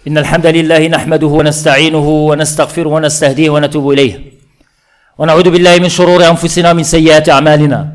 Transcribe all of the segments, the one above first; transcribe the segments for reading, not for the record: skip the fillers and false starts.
إن الحمد لله نحمده ونستعينه ونستغفره ونستهديه ونتوب إليه ونعوذ بالله من شرور أنفسنا ومن سيئات أعمالنا.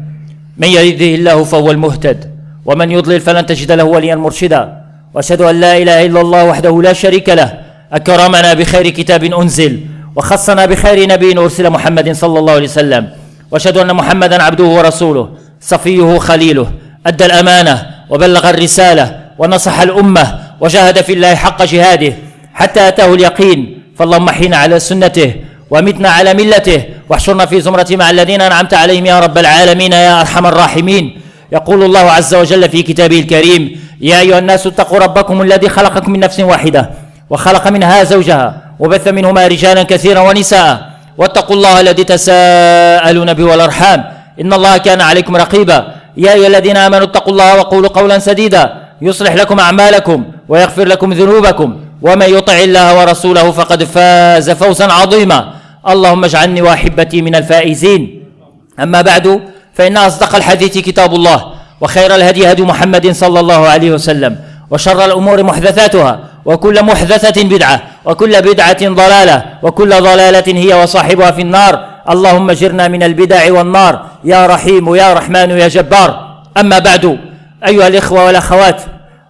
من يهده الله فهو المهتد ومن يضلل فلن تجد له وليا مرشدا. وأشهد أن لا إله إلا الله وحده لا شريك له أكرمنا بخير كتاب أنزل وخصنا بخير نبي أرسل محمد صلى الله عليه وسلم. وأشهد أن محمدا عبده ورسوله صفيه خليله أدى الأمانة وبلغ الرسالة ونصح الأمة وجاهد في الله حق جهاده حتى أتاه اليقين. فاللهم احينا على سنته ومتنا على ملته واحشرنا في زمرة مع الذين أنعمت عليهم يا رب العالمين يا أرحم الراحمين. يقول الله عز وجل في كتابه الكريم: يا أيها الناس اتقوا ربكم الذي خلقكم من نفس واحدة وخلق منها زوجها وبث منهما رجالا كثيرا ونساء واتقوا الله الذي تساءلون به والأرحام إن الله كان عليكم رقيبا. يا أيها الذين آمنوا اتقوا الله وقولوا قولا سديدا يصلح لكم أعمالكم ويغفر لكم ذنوبكم ومن يطع الله ورسوله فقد فاز فوزا عظيما. اللهم اجعلني وأحبتي من الفائزين. أما بعد فإن أصدق الحديث كتاب الله وخير الهدي هدي محمد صلى الله عليه وسلم وشر الأمور محدثاتها وكل محدثة بدعة وكل بدعة ضلالة وكل ضلالة هي وصاحبها في النار. اللهم اجرنا من البدع والنار يا رحيم يا رحمن يا جبار. أما بعد أيها الإخوة والأخوات،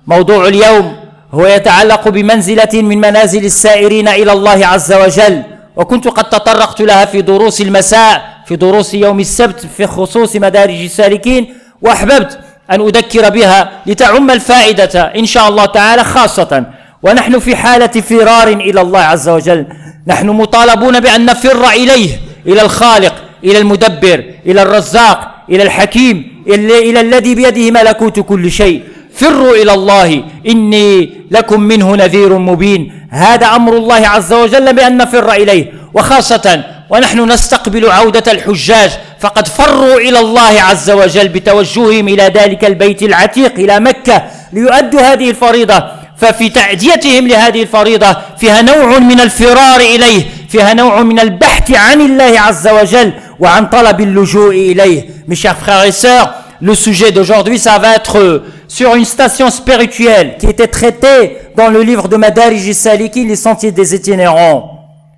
موضوع اليوم هو يتعلق بمنزلة من منازل السائرين إلى الله عز وجل، وكنت قد تطرقت لها في دروس المساء في دروس يوم السبت في خصوص مدارج السالكين، وأحببت أن أذكر بها لتعم الفائدة إن شاء الله تعالى، خاصة ونحن في حالة فرار إلى الله عز وجل. نحن مطالبون بأن نفر إليه، إلى الخالق، إلى المدبر، إلى الرزاق، إلى الحكيم، إلى الذي بيده ملكوت كل شيء. فروا إلى الله إني لكم منه نذير مبين. هذا أمر الله عز وجل بأن نفر إليه، وخاصة ونحن نستقبل عودة الحجاج فقد فروا إلى الله عز وجل بتوجههم إلى ذلك البيت العتيق إلى مكة ليؤدوا هذه الفريضة. ففي تأديتهم لهذه الفريضة فيها نوع من الفرار إليه، فيها نوع من البحث عن الله عز وجل وعن طلب اللجوء إليه. Mes chers frères et sœurs, le sujet d'aujourd'hui, ça va être sur une station spirituelle qui était traitée dans le livre de Madarij al-Salikin, les sentiers des itinérants.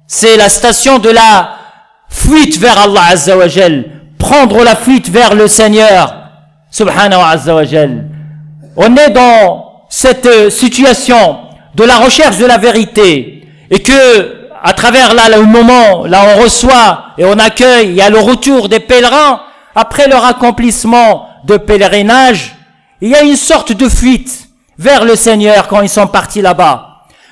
C'est la station de la fuite vers Allah Azza wa Jal, prendre la fuite vers le Seigneur Subhanahu wa Azza wa Jal. On est dans cette situation de la recherche de la vérité, et que à travers là le moment là on reçoit et on accueille, il y a le retour des pèlerins après leur accomplissement de pèlerinage. Il y a une sorte de fuite vers le Seigneur quand ils sont partis là-bas.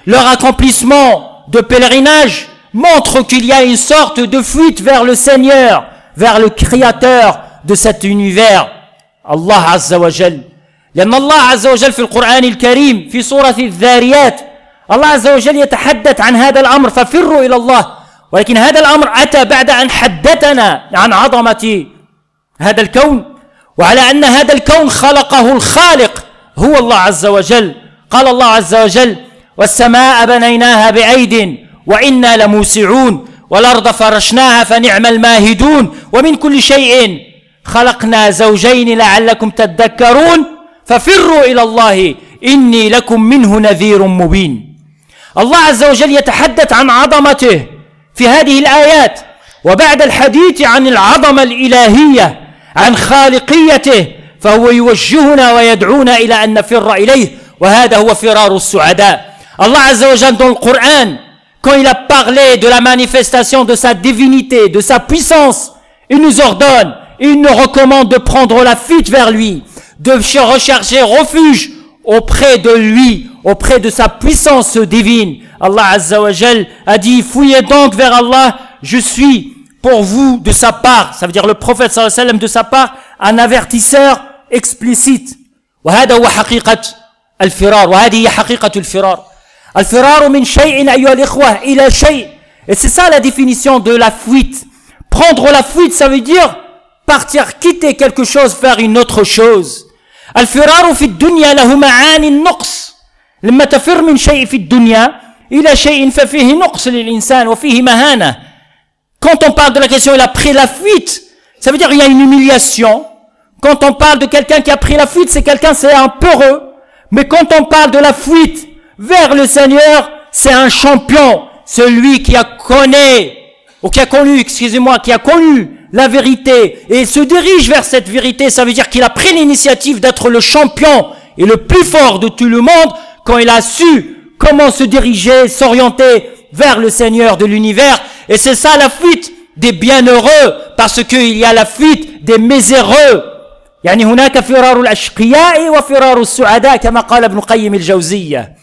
Leur accomplissement de pèlerinage montre qu'il y a une sorte de fuite vers le Seigneur, vers le Créateur de cet univers, Allah Azza wa Jal. لأن الله عز وجل في القرآن الكريم في سورة الذاريات الله عز وجل يتحدث عن هذا الأمر ففروا إلى الله، ولكن هذا الأمر أتى بعد أن حدثنا عن عظمة هذا الكون وعلى أن هذا الكون خلقه الخالق هو الله عز وجل. قال الله عز وجل: والسماء بنيناها بأيد وإنا لموسعون والأرض فرشناها فنعم الماهدون ومن كل شيء خلقنا زوجين لعلكم تذكرون ففروا إلى الله إني لكم منه نذير مبين. الله عز وجل يتحدث عن عظمته في هذه الآيات، وبعد الحديث عن العظمة الإلهية عن خالقيته فهو يوجهنا ويدعونا إلى أن نفر إليه، وهذا هو فرار السعداء. Allah Azza wa Jal dans le Coran, quand il a parlé de la manifestation de sa divinité, de sa puissance, il nous ordonne, il nous recommande de prendre la fuite vers lui, de rechercher refuge auprès de lui, auprès de sa puissance divine. Allah Azza wa Jal a dit: fouillez donc vers Allah, je suis pour vous de sa part, ça veut dire le prophète sallallahu alayhi wa sallam de sa part, un avertisseur explicite. وهذا هو حقيقة الفرار، وهذه هي حقيقة الفرار. الفرار من شيء أيها الإخوة إلى شيء. Et c'est ça la définition de la fuite. Prendre la fuite, ça veut dire partir, quitter quelque chose, faire une autre chose. الفرار في الدنيا له معاني النقص. لما تفر من شيء في الدنيا إلى شيء ففيه نقص للإنسان وفيه مهانة. Quand on parle de la question, il a pris la fuite, ça veut dire il y a une humiliation. Quand on parle de quelqu'un qui a pris la fuite, c'est quelqu'un, c'est un peureux. Mais quand on parle de la fuite vers le Seigneur, c'est un champion, celui qui a connu, la vérité et se dirige vers cette vérité. Ça veut dire qu'il a pris l'initiative d'être le champion et le plus fort de tout le monde quand il a su comment se diriger, s'orienter vers le Seigneur de l'univers. Et c'est ça la fuite des bienheureux, parce qu'il y a la fuite des miséreux. يعني هناك فرار الأشقياء وفرار السعداء كما قال ابن قيم الجوزية.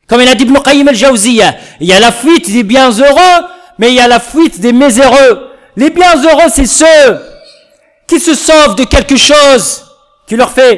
Comme il a dit Ibn Qayyim al-Jawziyya, il y a la fuite des bienheureux, mais il y a la fuite des miséreux. Les bienheureux, c'est ceux qui se sauvent de quelque chose qui leur fait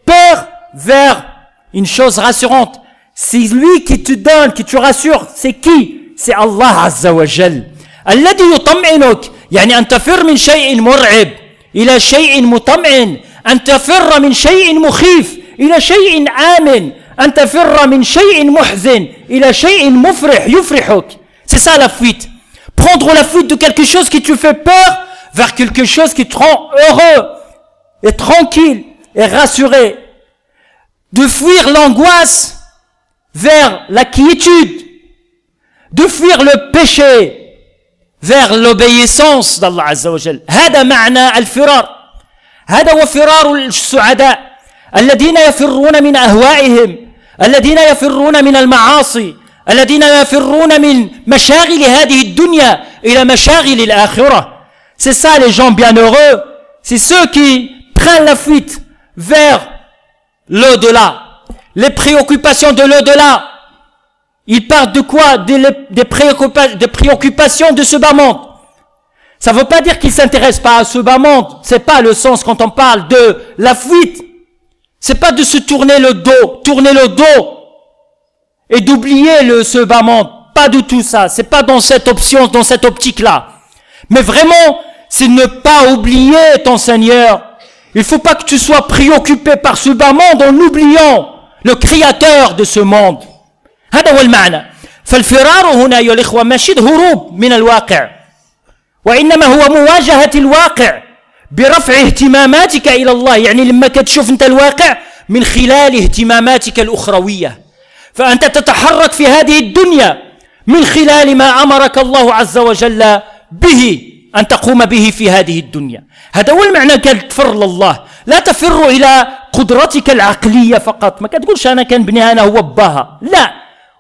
peur vers une chose rassurante. C'est lui qui te donne, qui te rassure. C'est qui? C'est Allah Azza wa Jal. الذي يطمئنك يعني أن تفر من شيء مرعب إلى شيء مطمئن، أن تفر من شيء مخيف إلى شيء آمن، أن تفر من شيء محزن إلى شيء مفرح يفرحك. C'est ça la fuite. Prendre la fuite de quelque chose qui te fait peur vers quelque chose qui te rend heureux et tranquille et rassuré. De fuir l'angoisse vers la quiétude. De fuir le péché vers l'obéissance d'Allah Azza wa Jal. هذا معنى الفرار. هذا هو فرار السعداء الذين يفرون من أهوائهم، الذين يفرون من المعاصي، الذين يفرون من مشاغل هذه الدنيا إلى مشاغل الآخرة. C'est ça les gens bienheureux, c'est ceux qui prennent la fuite vers l'au-delà, les préoccupations de l'au-delà. Ils partent de quoi? Des préoccupations de ce bas monde. Ça ne veut pas dire qu'ils ne s'intéressent pas à ce bas monde. C'est pas le sens quand on parle de la fuite. C'est pas de se tourner le dos et d'oublier ce bas monde. Pas du tout ça. C'est pas dans cette option, dans cette optique-là. Mais vraiment, c'est ne pas oublier ton Seigneur. Il faut pas que tu sois préoccupé par ce bas monde en oubliant le créateur de ce monde. هذا هو المعنى. فالفرار هنا يا الإخوة ماشي هروب من الواقع، وإنما هو مواجهة الواقع برفع اهتماماتك إلى الله. يعني لما كتشوف أنت الواقع من خلال اهتماماتك الأخروية، فأنت تتحرك في هذه الدنيا من خلال ما أمرك الله عز وجل به أن تقوم به في هذه الدنيا. هذا هو المعنى. تفر لله، لا تفر إلى قدرتك العقلية فقط. ما كتقولش أنا كنبني أنا هو باها، لا،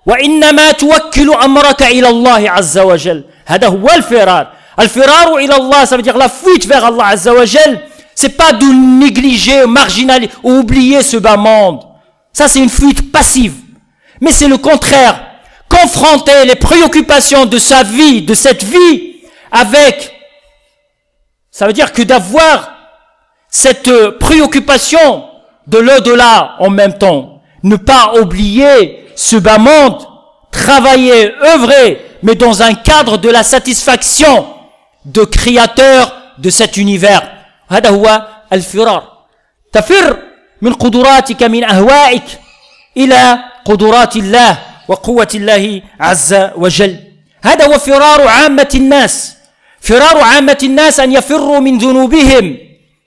وإنما توكل أمرك إلى الله عز وجل. هذا هو الفرار. الفرار إلى الله، ça veut dire la fuite vers Allah Azza wa Jal. C'est pas de négliger, marginaliser ou oublier ce bas monde. Ça c'est une fuite passive. Mais c'est le contraire. Confronter les préoccupations de sa vie, de cette vie, avec, ça veut dire que d'avoir cette préoccupation de l'au-delà en même temps. Ne pas oublier ce bas monde, travailler, œuvrer, mais dans un cadre de la satisfaction de créateur de cet univers. هذا هو الفرار. تفر من قدراتك من أهوائك إلى قدرات الله وقوة الله عز وجل. هذا هو فرار عامة الناس. فرار عامة الناس أن يفروا من ذنوبهم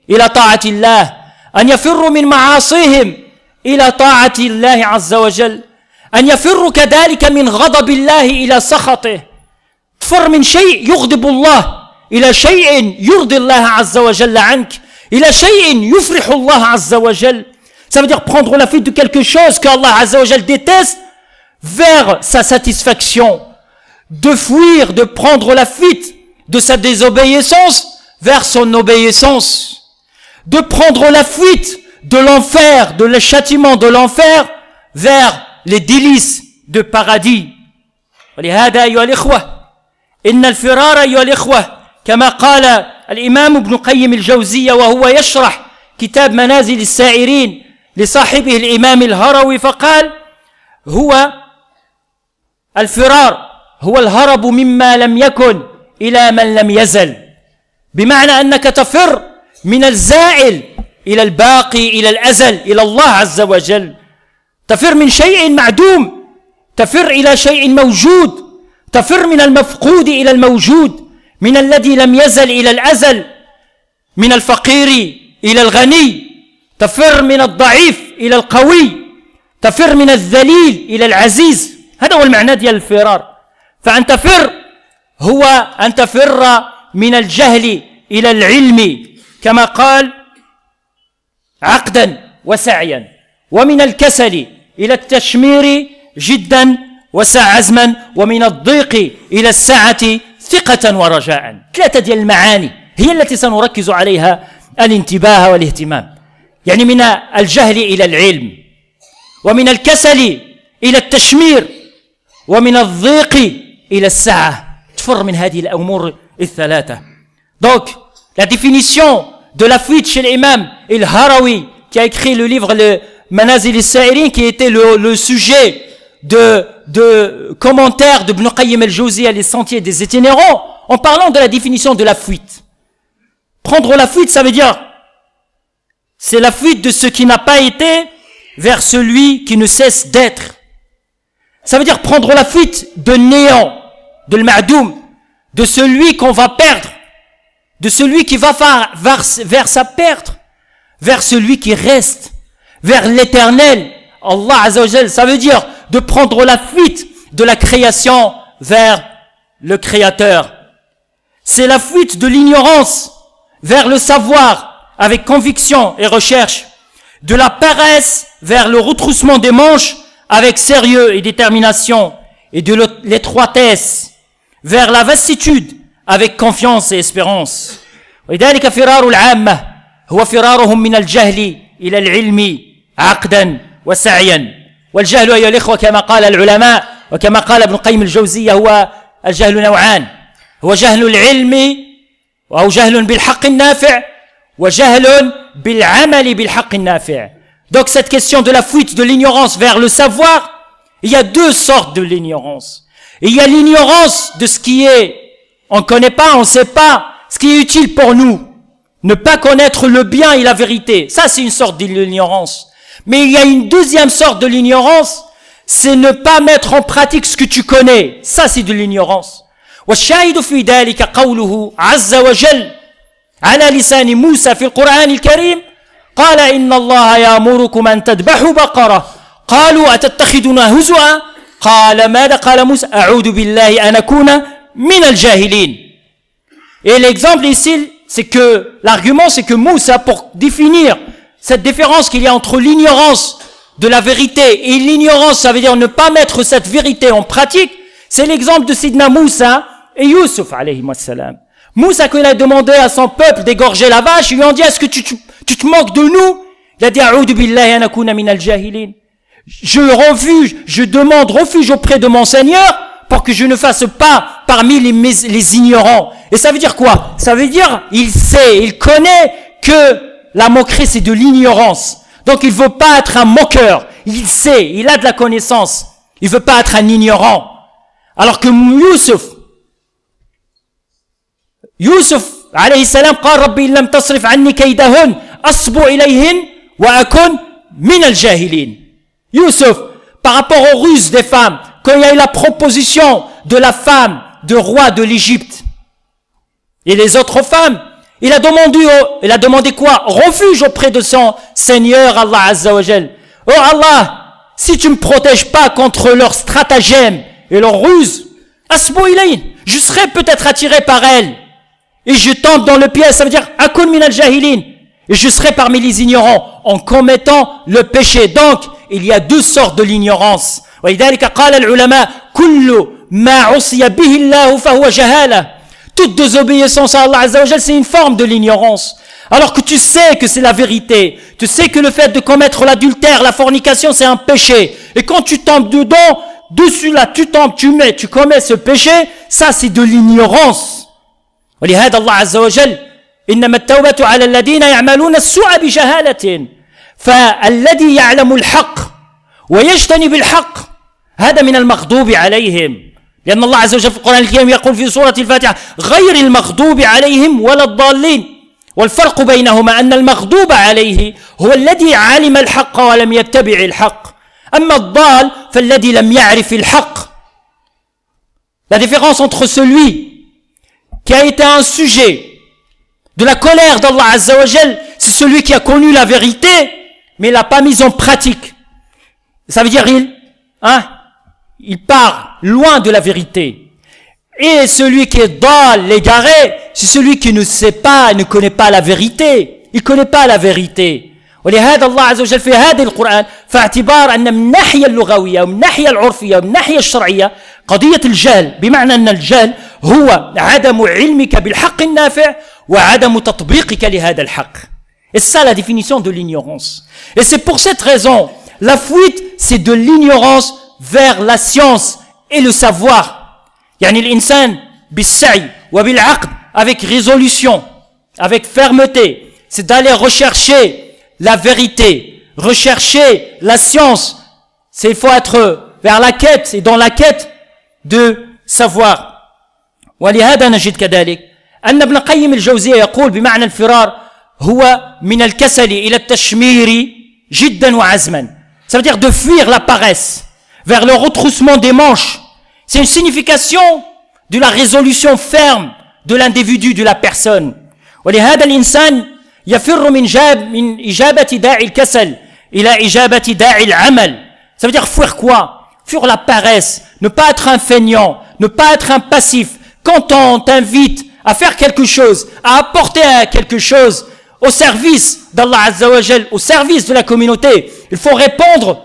إلى طاعة الله، أن يفروا من معاصيهم إلى طاعة الله عز وجل، أن يفروا كذلك من غضب الله إلى سخطه. تفر من شيء يغضب الله إلى شيء يرضي الله عز وجل عنك، إلى شيء يفرح الله عز وجل. Ça veut dire prendre la fuite de quelque chose que Allah Azza wa Jal déteste vers sa satisfaction. De fuir, de prendre la fuite de sa désobéissance vers son obéissance. De prendre la fuite de l'enfer, de le châtiment de l'enfer vers les délices de paradis. ولهذا أيها الإخوة إن الفرار أيها الإخوة كما قال الإمام ابن قيم الجوزية وهو يشرح كتاب منازل السائرين لصاحبه الإمام الهروي، فقال هو الفرار هو الهرب مما لم يكن إلى من لم يزل، بمعنى أنك تفر من الزائل إلى الباقي إلى الأزل إلى الله عز وجل. تفر من شيء معدوم تفر إلى شيء موجود، تفر من المفقود إلى الموجود، من الذي لم يزل إلى الأزل، من الفقير إلى الغني، تفر من الضعيف إلى القوي، تفر من الذليل إلى العزيز. هذا هو المعنى ديال الفرار. فأن تفر هو أن تفر من الجهل إلى العلم كما قال عقدا وسعيا، ومن الكسل إلى التشمير جدا وسع عزما، ومن الضيق إلى السعة ثقة ورجاء. ثلاثة ديال المعاني هي التي سنركز عليها الانتباه والاهتمام. يعني من الجهل إلى العلم، ومن الكسل إلى التشمير، ومن الضيق إلى السعة. تفر من هذه الأمور الثلاثة. Donc, la définition de la fuite chez l'imam al-Harawi, qui a écrit le livre le Manazil al-Sa'irin, qui était le sujet de commentaires de Ibn Qayyim al-Jawziyya, les sentiers des itinérants, en parlant de la définition de la fuite. Prendre la fuite, ça veut dire, c'est la fuite de ce qui n'a pas été vers celui qui ne cesse d'être. Ça veut dire prendre la fuite de néant, de l'ma'doum, de celui qu'on va perdre, de celui qui va vers sa perte, vers celui qui reste, vers l'éternel, Allah Azza wa Jal. Ça veut dire de prendre la fuite de la création vers le Créateur. C'est la fuite de l'ignorance vers le savoir avec conviction et recherche, de la paresse vers le retroussement des manches avec sérieux et détermination, et de l'étroitesse vers la vastitude avec confiance et espérance. ولذلك فرار العامة هو فرارهم من الجهل إلى العلم عقدا وسعيا. والجهل أيها الإخوة كما قال العلماء وكما قال ابن القيم الجوزية هو الجهل نوعان، هو جهل العلم أو جهل بالحق النافع وجهل بالعمل بالحق النافع. Donc cette question de la fuite de l'ignorance vers le savoir, il y a deux sortes de l'ignorance. Il y a l'ignorance de ce qui est, on ne connaît pas, on ne sait pas ce qui est utile pour nous. Ne pas connaître le bien et la vérité. Ça, c'est une sorte d'ignorance. Mais il y a une deuxième sorte de l'ignorance, c'est ne pas mettre en pratique ce que tu connais. Ça, c'est de l'ignorance. والشاهد في ذلك قوله عز وجل على لسان موسى في القرآن الكريم قال إن الله يأمركم أن تذبحوا بقرة قالوا أتتخذنا هزؤا قال ماذا قال موسى أعوذ بالله أن أكون من الجاهلين. Et l'exemple ici, c'est que l'argument, c'est que Moussa, pour définir cette différence qu'il y a entre l'ignorance de la vérité et l'ignorance, ça veut dire ne pas mettre cette vérité en pratique, c'est l'exemple de Sidna Moussa et Youssouf alayhi wa salam. Moussa, quand il a demandé à son peuple d'égorger la vache, ils lui ont dit, est-ce que tu te moques de nous? Il a dit, A'udhu billahi an akuna min al-jahilin. Je demande refuge auprès de mon Seigneur pour que je ne fasse pas parmi les ignorants. Et ça veut dire quoi? Ça veut dire, il sait, il connaît que la moquerie c'est de l'ignorance. Donc il veut pas être un moqueur. Il sait, il a de la connaissance. Il veut pas être un ignorant. Alors que Youssouf, alayhi salam, قال ربي إن لم تصرف عني كيدهن أصب إليهن وأكن من الجاهلين. Youssouf, par rapport aux ruses des femmes, quand il y a eu la proposition de la femme de roi de l'Égypte et les autres femmes, il a demandé quoi? Refuge auprès de son Seigneur Allah Azza wa Jal. Oh Allah, si tu me protèges pas contre leurs stratagèmes et leurs ruses, asbu ilayhin, je serai peut-être attiré par elles et je tombe dans le piège. Ça veut dire akun min al-jahilin, et je serai parmi les ignorants en commettant le péché. Donc il y a deux sortes de l'ignorance. ولذلك قال العلماء كل ما عصي به الله فهو جهالة. Toute désobéissance à Allah Azza wa Jal, c'est une forme de l'ignorance. Alors que tu sais que c'est la vérité, tu sais que le fait de commettre l'adultère, la fornication, c'est un péché. Et quand tu tombes dedans, dessus là, tu tombes, tu commets ce péché, ça c'est de l'ignorance. ولهذا الله عز وجل إنما التوبة على الذين يعملون السوء بجهالة فالذي يعلم الحق ويجتنب الحق هذا من المغضوب عليهم. لأن الله عز وجل في القرآن الكريم يقول في سورة الفاتحة غير المغضوب عليهم ولا الضالين. والفرق بينهما أن المغضوب عليه هو الذي علم الحق ولم يتبع الحق، أما الضال فالذي لم يعرف الحق. La différence entre celui qui a été un sujet de la colère d'Allah Azza wa Jal, c'est celui qui a connu la vérité mais l'a pas mise en pratique. Ça veut dire il part loin de la vérité. Et celui qui est dal, l'égaré, c'est celui qui ne sait pas, ne connaît pas la vérité. Il ne connaît pas la vérité. ولهذا الله عز وجل في هذا القرآن فاعتبار أن من الناحية اللغوية ومن الناحية العرفية ومن الناحية الشرعية قضية الجهل بمعنى أن الجهل هو عدم علمك بالحق النافع وعدم تطبيقك لهذا الحق. Et c'est ça la définition de l'ignorance. Et c'est pour cette raison, la fuite, c'est de l'ignorance vers la science et le savoir. يعني الإنسان بالسعي وبالعقد, avec résolution, avec fermeté, c'est d'aller rechercher la vérité, rechercher la science. Il faut être vers la quête et dans la quête de savoir. ولهذا نجد كذلك أن ابن القيم الجوزية يقول بمعنى الفرار هو من الكسل إلى التشمير جدا وعزما. Ça veut dire de fuir la paresse vers le retroussement des manches. C'est une signification de la résolution ferme de l'individu, de la personne. ولهذا الإنسان يفر من إجابة داعي الكسل إلى إجابة داعي العمل. Ça veut dire fuir quoi? Fuir la paresse, ne pas être un feignant, ne pas être un passif. Quand on t'invite à faire quelque chose, à apporter quelque chose au service d'Allah Azza wa Jal, au service de la communauté, il faut répondre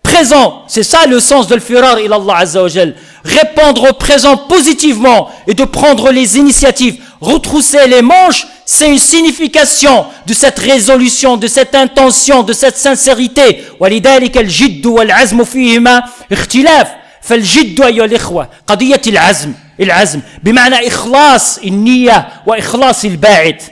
présent. C'est ça le sens de l'firar ila Allah Azza wa Jal. Répondre au présent positivement et de prendre les initiatives. Retrousser les manches, c'est une signification de cette résolution, de cette intention, de cette sincérité. ولذلك الجد والعزم فيهما اختلاف. فالجد أيها الإخوة قضية العزم بمعنى إخلاص النية وإخلاص الباعث.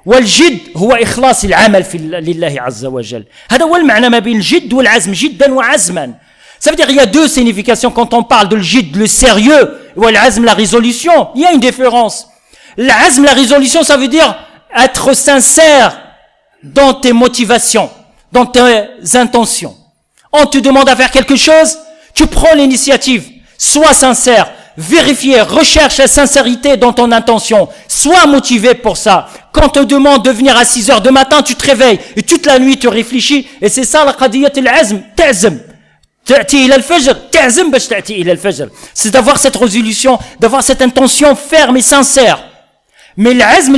والجد هو إخلاص العمل لله عز وجل. هذا هو المعنى ما بين الجد والعزم, جدا وعزما. Ça veut dire qu'il y a deux significations quand on parle de l'jid, le sérieux, ou l'azm, la résolution. Il y a une différence. L'azm, la résolution, ça veut dire être sincère dans tes motivations, dans tes intentions. On te demande à faire quelque chose, tu prends l'initiative. Sois sincère, vérifier, recherche la sincérité dans ton intention. Sois motivé pour ça. Quand on te demande de venir à 6 heures du matin, tu te réveilles et toute la nuit tu réfléchis. Et c'est ça la qadiyat al-azm, ta'zm. C'est d'avoir cette résolution, d'avoir cette intention ferme et sincère. Mais l'azm,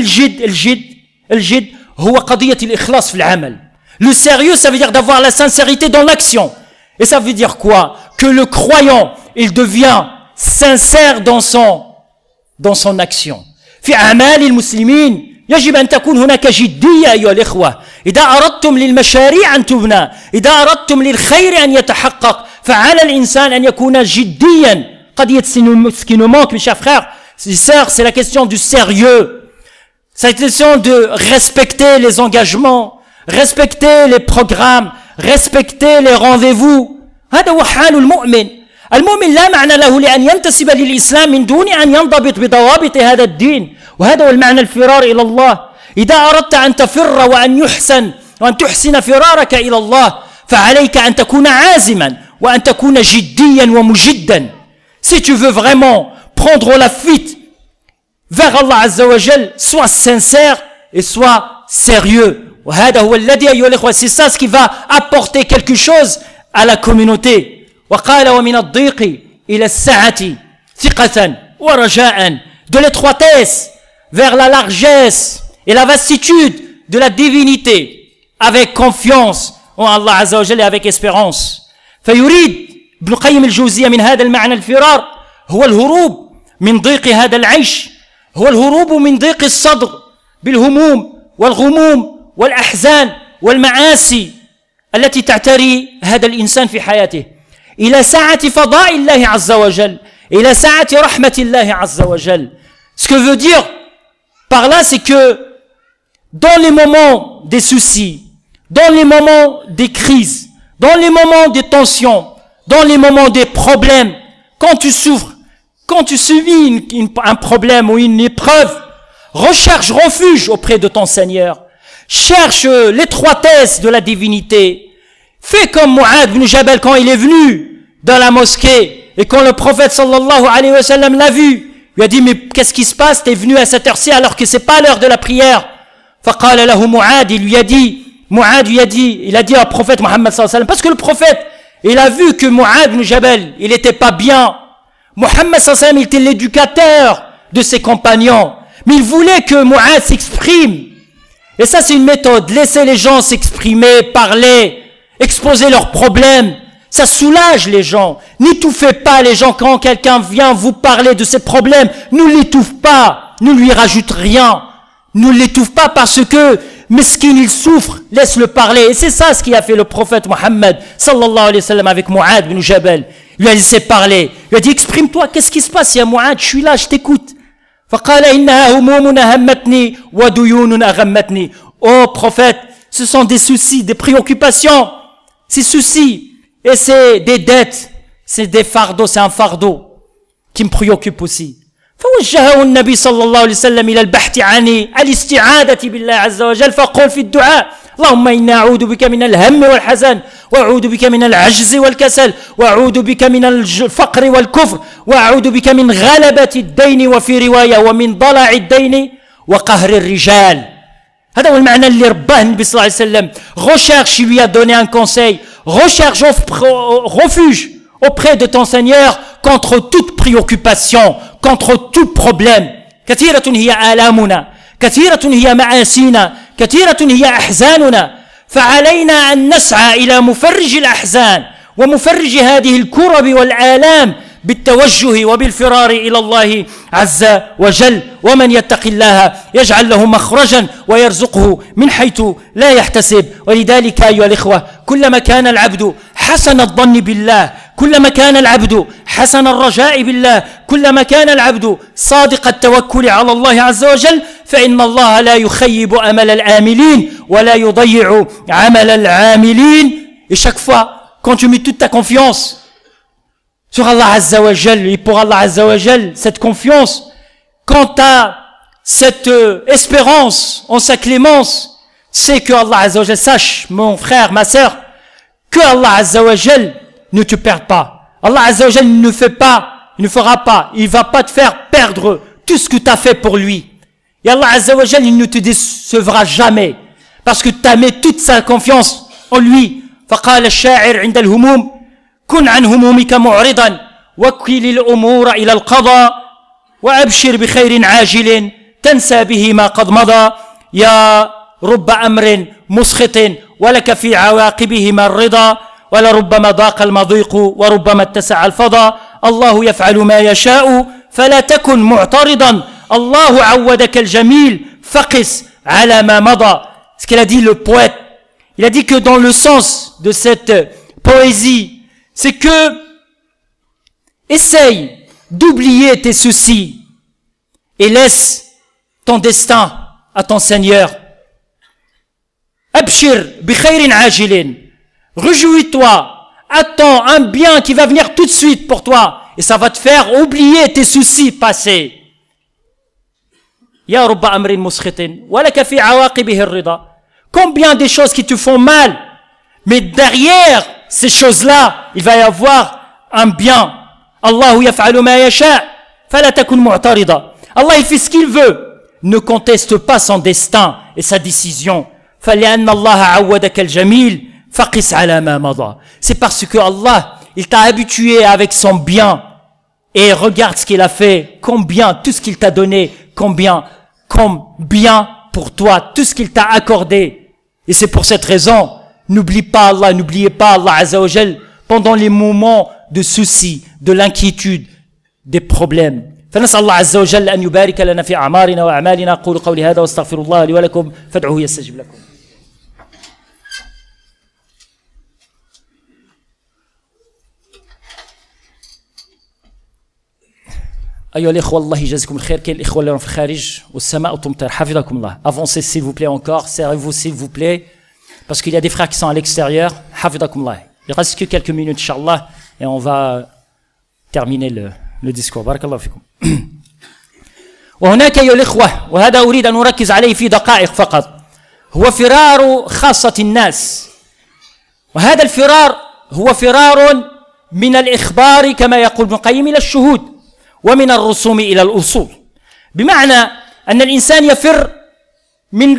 الجد هو قضية الإخلاص في العمل. Le sérieux, ça veut dire d'avoir la sincérité dans l'action. Et ça veut dire quoi? Que le croyant, il devient sincère dans son action. في أعمال المسلمين يجب أن تكون هناك جدية أيها الإخوة. إذا أردتم للمشاريع أن تبنى، إذا أردتم للخير أن يتحقق، فعلى الإنسان أن يكون جديا. قضية ce qui nous manque, mes chers frères, sœurs, c'est la question du sérieux. C'est la question de respecter les engagements, respecter les programmes, respecter les rendez-vous. هذا هو حال المؤمن. المؤمن لا معنى له لأن ينتسب للإسلام من دون أن ينضبط بضوابط هذا الدين. وهذا هو المعنى الفرار إلى الله. إذا أردت أن تفر وأن تحسن فرارك إلى الله فعليك أن تكون عازما وأن تكون جديا ومجدا. Si tu veux vraiment prendre la fuite vers Allah Azza wa Jal, sois sincère et sois sérieux. وهذا هو الذي أيها الإخوة, c'est ça ce qui va apporter quelque chose à la communauté. وقال ومن الضيق إلى السعة ثقة ورجاء. De l'étroitesse vers la largesse et la vastitude de la divinité, avec confiance en Allah Azza wa Jalla et avec espérance. فيريد ابن القيم الجوزية من هذا المعنى الفرار هو الهروب من ضيق هذا العيش, هو الهروب من ضيق الصدر بالهموم والغموم والأحزان والمعاصي التي تعتري هذا الإنسان في حياته إلى سعة فضاء الله عز وجل, إلى سعة رحمة الله عز وجل. Ce que veut dire par là, c'est que dans les moments des soucis, dans les moments des crises, dans les moments des tensions, dans les moments des problèmes, quand tu souffres, quand tu subis un problème ou une épreuve, recherche refuge auprès de ton Seigneur. Cherche l'étroitesse de la divinité. Fais comme Mu'adh ibn Jabal quand il est venu dans la mosquée et quand le prophète sallallahu alayhi wa sallam l'a vu. Il a dit, mais qu'est-ce qui se passe? T'es venu à cette heure-ci alors que c'est pas l'heure de la prière. فقال له معاذ, il a dit au prophète Mohammed sallallahu alayhi wa sallam, parce que le prophète, il a vu que Mu'adh ibn Jabal, il était pas bien. Mohammed sallallahu alayhi wa sallam, il était l'éducateur de ses compagnons. Mais il voulait que Mu'adh s'exprime. Et ça, c'est une méthode. Laisser les gens s'exprimer, parler, exposer leurs problèmes. Ça soulage les gens. N'étouffez pas les gens quand quelqu'un vient vous parler de ses problèmes. Ne l'étouffe pas. Ne lui rajoute rien. Ne l'étouffe pas parce que mesquin, il souffre. Laisse-le parler. Et c'est ça ce qui a fait le prophète Mohammed sallallahu alayhi wa sallam avec Mu'adh ibn Jabal. Il lui a laissé parler. Il lui a dit, exprime-toi. Qu'est-ce qui se passe? Il y a Mu'adh, je suis là, je t'écoute. Oh prophète, ce sont des soucis, des préoccupations. Ces soucis. Et c'est des dettes, c'est des fardeaux, c'est un fardeau qui me préoccupe aussi. فوجهه النبي صلى الله عليه وسلم إلى البحث عن الاستعاذة بالله عز وجل فقل في الدعاء اللهم إنا أعوذ بك من الهم والحزن وأعوذ بك من العجز والكسل وأعوذ بك من الفقر والكفر وأعوذ بك من غلبة الدين وفي رواية ومن ضلع الدين وقهر الرجال. هذا هو المعنى اللي رباه النبي صلى الله عليه وسلم. Recherche, il lui a donné un conseil. Recherche refuge auprès de ton Seigneur contre toute préoccupation, contre tout problème. كثيرة هي آلامنا، كثيرة هي مآسينا، كثيرة هي أحزاننا، فعلينا أن نسعى إلى مفرج الأحزان ومفرج هذه الكرب والآلام بالتوجه وبالفرار إلى الله عز وجل. ومن يتق الله يجعل له مخرجا ويرزقه من حيث لا يحتسب. ولذلك أيها الإخوة كلما كان العبد حسن الظن بالله، كلما كان العبد حسن الرجاء بالله، كلما كان العبد صادق التوكل على الله عز وجل، فإن الله لا يخيب أمل الآملين ولا يضيع عمل العاملين. Et chaque fois, quand tu mets toute ta confiance sur Allah Azza wa Jal et pour Allah Azza wa Jal, cette confiance, quant à cette espérance en sa clémence, c'est que Allah Azza wa Jal, sache, mon frère, ma sœur, que Allah Azza wa Jal ne te perd pas. Allah Azza wa Jal ne fait pas, il ne fera pas, il va pas te faire perdre tout ce que tu as fait pour lui. Et Allah Azza wa Jal, il ne te décevra jamais, parce que tu as mis toute sa confiance en lui. فقال الشاعر عند الهموم كن عن همومك معرضا وكل الأمور إلى القضاء وأبشر بخير عاجل تنسى به ما قد مضى يا رب أمر مسخط ولك في عواقبهما الرضا ولربما ضاق المضيق وربما اتسع الفضا الله يفعل ما يشاء فلا تكن معترضا الله عودك الجميل فقس على ما مضى. Ce qu'il a dit le poète, il a dit que dans le sens de cette poésie, c'est que essaye d'oublier tes soucis et laisse ton destin à ton Seigneur. Abshir bi khairin ajilin. Réjouis-toi, attends un bien qui va venir tout de suite pour toi et ça va te faire oublier tes soucis passés. Ya rubba amrin muskhitin wa laka fi awaqibihi ar-rida. Combien des choses qui te font mal, mais derrière ces choses-là, il va y avoir un bien. Allahu yaf'alu ma yasha, fala takun mu'tarida. Allah il fait ce qu'il veut. Ne conteste pas son destin et sa décision. فلأن الله عودك الجميل فقس على ما مضى. C'est parce que Allah, il t'a habitué avec son bien et regarde ce qu'il a fait, combien tout ce qu'il t'a donné, combien pour toi, tout ce qu'il t'a accordé. Et c'est pour cette raison, n'oubliez pas Allah Azza wa Jal pendant les moments de soucis, de l'inquiétude, des problèmes. فنسأل الله عز وجل أن يبارك لنا في أعمارنا وأعمالنا. أقول قولي هذا واستغفر الله لي ولكم فادعوه يستجب لكم. أيها الإخوة الله يجزيكم الخير. كاين الإخوة اللي راهم في الخارج والسماء تمطر حفظكم الله. Avancez s'il vous plaît encore, serrez-vous s'il vous plaît, parce qu'il y a des frères qui sont à l'extérieur. حفظكم الله. Il reste que quelques minutes inchallah et on va terminer le discours. بارك الله فيكم. وهناك أيها الإخوة وهذا أريد أن أركز عليه في دقائق فقط، هو فرار خاصة الناس، وهذا الفرار هو فرار من الإخبار كما يقول ابن القيم إلى الشهود ومن الرسوم إلى الأصول. بمعنى أن الإنسان يفر من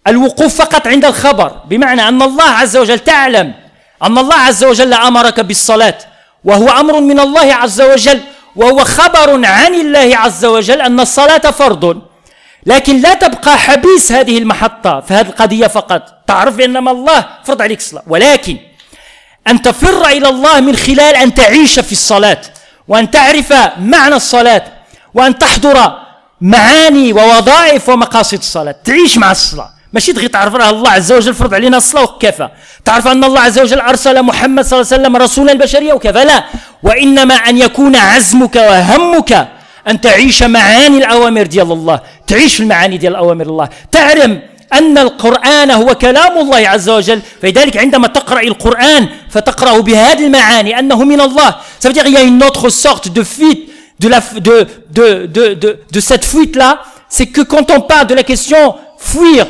الوقوف فقط عند الخبر، بمعنى أن الله عز وجل تعلم أن الله عز وجل أمرك بالصلاة وهو أمر من الله عز وجل وهو خبر عن الله عز وجل أن الصلاة فرض، لكن لا تبقى حبيس هذه المحطة في هذه القضية فقط، تعرف بأن الله فرض عليك الصلاة، ولكن أن تفر إلى الله من خلال أن تعيش في الصلاة وأن تعرف معنى الصلاة وأن تحضر معاني ووظائف ومقاصد الصلاة، تعيش مع الصلاة، ماشي تغي تعرف راه الله عز وجل فرض علينا الصلاة وكفى، تعرف أن الله عز وجل أرسل محمد صلى الله عليه وسلم رسولا البشرية وكفى، لا، وإنما أن يكون عزمك وهمك أن تعيش معاني الأوامر ديال الله، تعيش المعاني ديال الأوامر الله، تعرف أن القرآن هو كلام الله عز وجل، فلذلك عندما تقرأ القرآن فتقرأه بهذه المعاني أنه من الله. Ça veut dire qu'il y a une autre sorte de fuite de cette fuite-là, c'est que quand on parle de la question fuir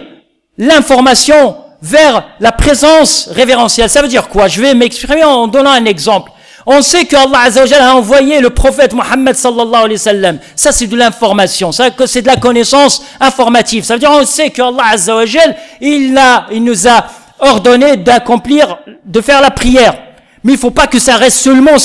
l'information vers la présence révérentielle, ça veut dire quoi? Je vais m'exprimer en donnant un exemple. On sait que Allah Azza wa Jalla a envoyé le prophète Mohammed sallallahu alayhi wa sallam. Ça, c'est de l'information. Ça, c'est de la connaissance informative. Ça veut dire, on sait que Allah Azza wa Jalla, il nous a ordonné d'accomplir, de faire la prière. Mais il faut pas que ça reste seulement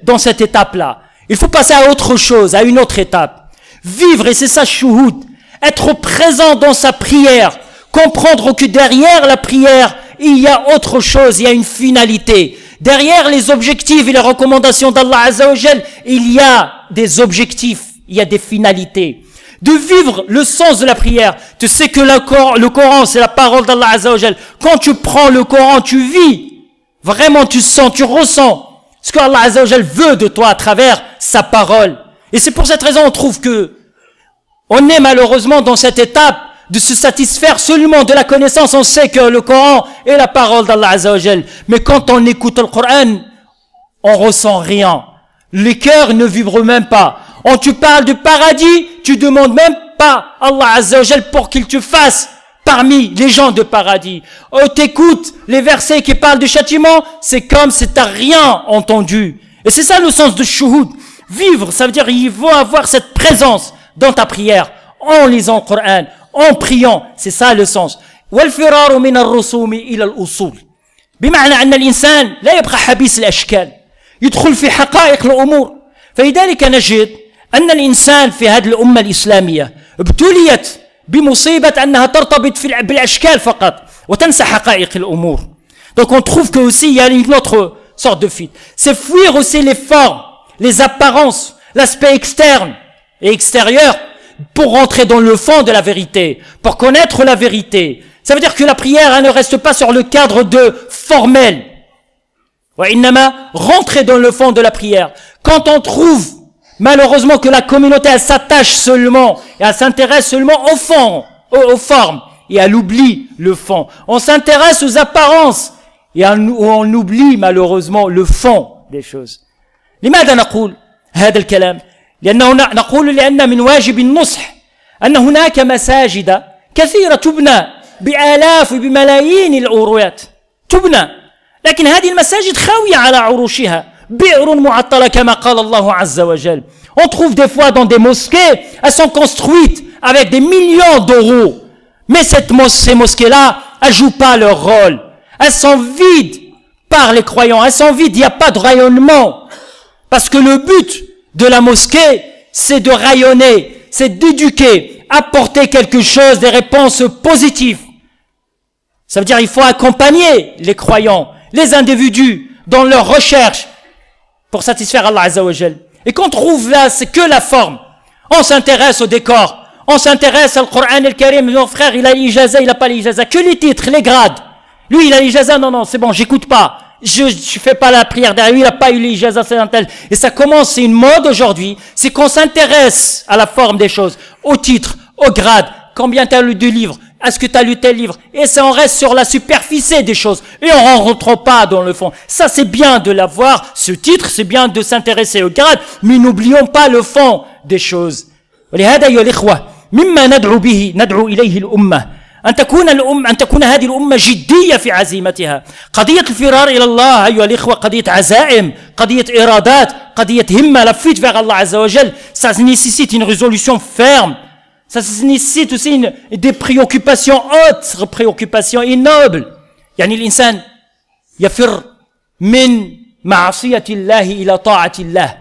dans cette étape-là. Il faut passer à autre chose, à une autre étape. Vivre, et c'est ça, shuhud. Être présent dans sa prière. Comprendre que derrière la prière, il y a autre chose, il y a une finalité. Derrière les objectifs et les recommandations d'Allah Azza wa Jal, il y a des objectifs, il y a des finalités. De vivre le sens de la prière. Tu sais que le Coran, c'est la parole d'Allah Azza wa Jal. Quand tu prends le Coran, tu vis. Vraiment, tu sens, tu ressens ce que Allah Azza wa Jal veut de toi à travers sa parole. Et c'est pour cette raison on trouve que on est malheureusement dans cette étape de se satisfaire seulement de la connaissance. On sait que le Coran est la parole d'Allah Azza wa Jal. Mais quand on écoute le Coran, on ressent rien. Les cœurs ne vibrent même pas. On tu parles du paradis, tu demandes même pas Allah Azza wa Jal pour qu'il te fasse parmi les gens de paradis. Oh, t'écoutes les versets qui parlent du châtiment, c'est comme si t'as rien entendu. Et c'est ça le sens de shuhud. Vivre, ça veut dire il faut avoir cette présence dans ta prière, en lisant le Coran, en priant, c'est ça le sens. والفرار من الرسوم إلى الأصول بمعنى أن الإنسان لا يبقى حبيس الأشكال يدخل في حقائق الأمور. فلذلك نجد أن الإنسان في هذه الأمة الإسلامية ابتليت بمصيبة أنها ترتبط بالأشكال فقط وتنسى حقائق الأمور. Donc on trouve que aussi il y a une autre sorte de fuite. C'est fuir aussi les formes, les apparences, l'aspect externe et extérieur pour rentrer dans le fond de la vérité, pour connaître la vérité. Ça veut dire que la prière elle ne reste pas sur le cadre de formel. Rentrer dans le fond de la prière. Quand on trouve malheureusement que la communauté elle s'attache seulement et elle s'intéresse seulement au fond, aux formes, et elle oublie le fond. On s'intéresse aux apparences et on oublie malheureusement le fond des choses. لماذا نقول هذا الكلام؟ لأن من واجب النصح أن هناك مساجد كثيرة تبنى بآلاف وبملايين الأوروات تبنى، لكن هذه المساجد خاوية على عروشها بئر معطلة كما قال الله عز وجل. On trouve des fois dans des mosquées, elles sont construites avec des millions d'euros, mais ces mosquées-là, elles jouent pas leur rôle. Elles sont vides par les croyants, elles sont vides, il n'y a pas de rayonnement. Parce que le but de la mosquée, c'est de rayonner, c'est d'éduquer, apporter quelque chose, des réponses positives. Ça veut dire qu'il faut accompagner les croyants, les individus dans leur recherche pour satisfaire Allah Azza wa Jal. Et qu'on trouve là, c'est que la forme. On s'intéresse au décor, on s'intéresse au Coran al-Karim, mon frère, il a l'ijaza, il n'a pas l'ijaza, que les titres, les grades. Lui, il a l'ijaza, non, c'est bon, j'écoute pas. Je fais pas la prière derrière lui, il n'a pas eu l'ijaza, c'est un tel. Et ça commence, c'est une mode aujourd'hui, c'est qu'on s'intéresse à la forme des choses, au titre, au grade, combien tu as lu de livres, est-ce que tu as lu tel livre, et ça on reste sur la superficie des choses, et on ne rentre pas dans le fond. Ça c'est bien de l'avoir, ce titre, c'est bien de s'intéresser au grade, mais n'oublions pas le fond des choses. ولهذا أيها الإخوة مما ندعو إليه الأمة أن تكون هذه الأمة جدية في عزيمتها. قضية الفرار إلى الله أيها الإخوة قضية عزائم، قضية إرادات، قضية همة. La fuite vers Allah Azza wa Jal, ça nécessite une résolution ferme. Ça nécessite aussi des préoccupations hautes, préoccupations et nobles. يعني الإنسان يفر من معصية الله إلى طاعة الله.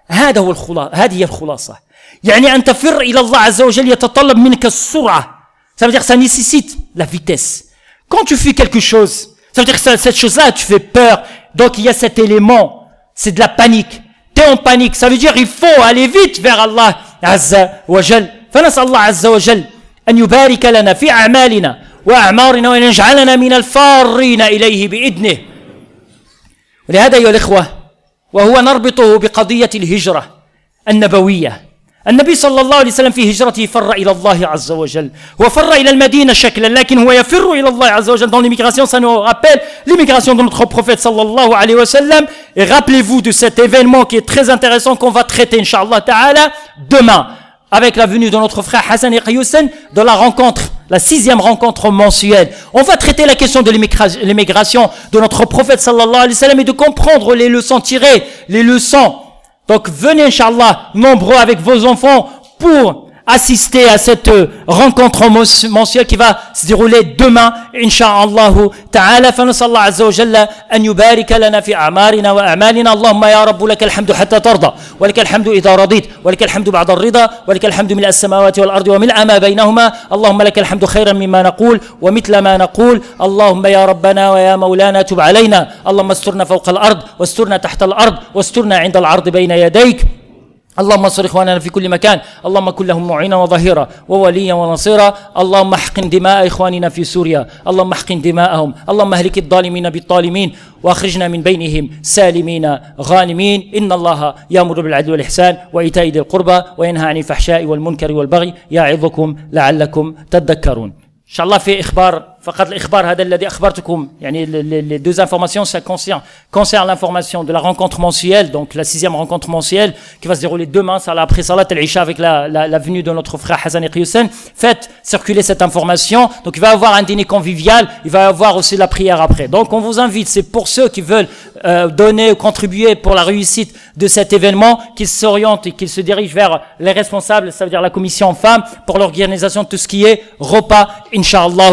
هذه هي الخلاصة. يعني أن تفر إلى الله عز وجل يتطلب منك السرعة. Ça veut dire que ça nécessite la vitesse. Quand tu fais quelque chose, ça veut dire que cette chose-là, tu fais peur. Donc il y a cet élément, c'est de la panique. T'es en panique, ça veut dire il faut aller vite vers Allah Azza wa Jal. فنسأل الله عز وجل أن يبارك لنا في أعمالنا وأعمارنا وأن يجعلنا من الفارين إليه بإذنه. ولهذا أيها الإخوة وهو نربطه بقضية الهجرة النبوية. النبي صلى الله عليه وسلم في هجرته فر إلى الله عز وجل. هو فر إلى المدينة شكلا لكن هو يفر إلى الله عز وجل. Dans l'immigration, ça nous rappelle l'immigration de notre prophète sallallahu alayhi wa sallam. Et rappelez-vous de cet événement qui est très intéressant qu'on va traiter, Inch'Allah Ta'ala, demain, avec la venue de notre frère Hassan et Qayoussen, dans la rencontre, la 6e rencontre mensuelle. On va traiter la question de l'immigration de notre prophète sallallahu alayhi wa sallam et de comprendre les leçons tirées, les leçons. Donc venez Inch'Allah nombreux avec vos enfants pour assister à cette rencontre mensuelle qui va se dérouler demain Inch'Allah Ta'ala. فنسأل الله عز وجل أن يبارك لنا في أعمارنا وأعمالنا. اللهم يا رب لك الحمد حتى ترضى ولك الحمد إذا رضيت ولك الحمد بعد الرضا ولك الحمد ملء السماوات والأرض وملء ما بينهما. اللهم لك الحمد خيرا مما نقول ومثل ما نقول. اللهم يا ربنا ويا مولانا تب علينا. اللهم استرنا فوق الأرض واسترنا تحت الأرض واسترنا عند العرض بين يديك. اللهم انصر إخواننا في كل مكان. اللهم كن لهم معينا وظهيرا ووليا ونصيرا. اللهم احقن دماء إخواننا في سوريا. اللهم احقن دماءهم. اللهم اهلك الظالمين بالظالمين واخرجنا من بينهم سالمين غانمين. إن الله يأمر بالعدل والإحسان وإيتاء ذي القربى وينهى عن الفحشاء والمنكر والبغي يعظكم لعلكم تذكرون. إن شاء الله في إخبار فقط الإخبار هذا الذي أخبرتكم يعني les deux informations ça concerne l'information de la rencontre mensuelle, donc la 6e rencontre mensuelle qui va se dérouler demain après Salat al-Isha avec la venue de notre frère Hassan et Qayoussen. Faites circuler cette information. Donc il va y avoir un dîner convivial, il va y avoir aussi la prière après. Donc on vous invite, c'est pour ceux qui veulent donner ou contribuer pour la réussite de cet événement, qu'ils s'orientent et qu'ils se dirigent vers les responsables, ça veut dire la commission femmes, pour l'organisation de tout ce qui est repas, Inch'Allah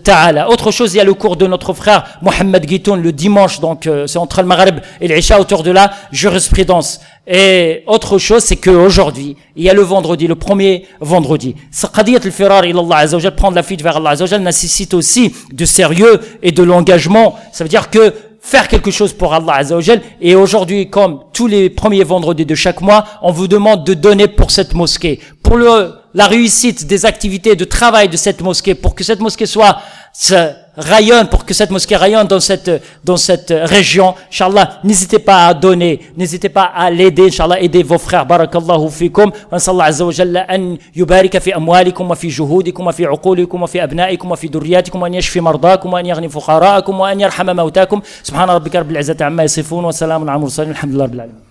Ta'ala. Autre chose, il y a le cours de notre frère Mohamed Guitoun le dimanche, donc c'est entre le Maghreb et l'Isha autour de la jurisprudence. Et autre chose, c'est qu'aujourd'hui, il y a le vendredi, le premier vendredi. Qadiyat al-firar ila Allah Azza wa Jal, prendre la fuite vers Allah Azza wa Jal, nécessite aussi de sérieux et de l'engagement. Ça veut dire que faire quelque chose pour Allah Azza wa Jal. Et aujourd'hui, comme tous les premiers vendredis de chaque mois, on vous demande de donner pour cette mosquée, pour la réussite des activités de travail de cette mosquée, pour que cette mosquée rayonne, pour que cette mosquée rayonne dans cette région. Inch'Allah, n'hésitez pas à donner, n'hésitez pas à l'aider. Inch'Allah, aidez vos frères. Barakallahu fikum. Wa sallallahu azza wa jalla an yubarika fi amwalikum wa fi juhudikum wa fi uqulikum wa fi abna'ikum wa fi durriyatikum wa an yashfi mardakum wa an yaghni fuqara'akum wa an yarhama mawtakum. Subhana rabbika rabbil izzati amma yasifun wa salamun ala al mursalin. Alhamdulillahi rabbil alamin.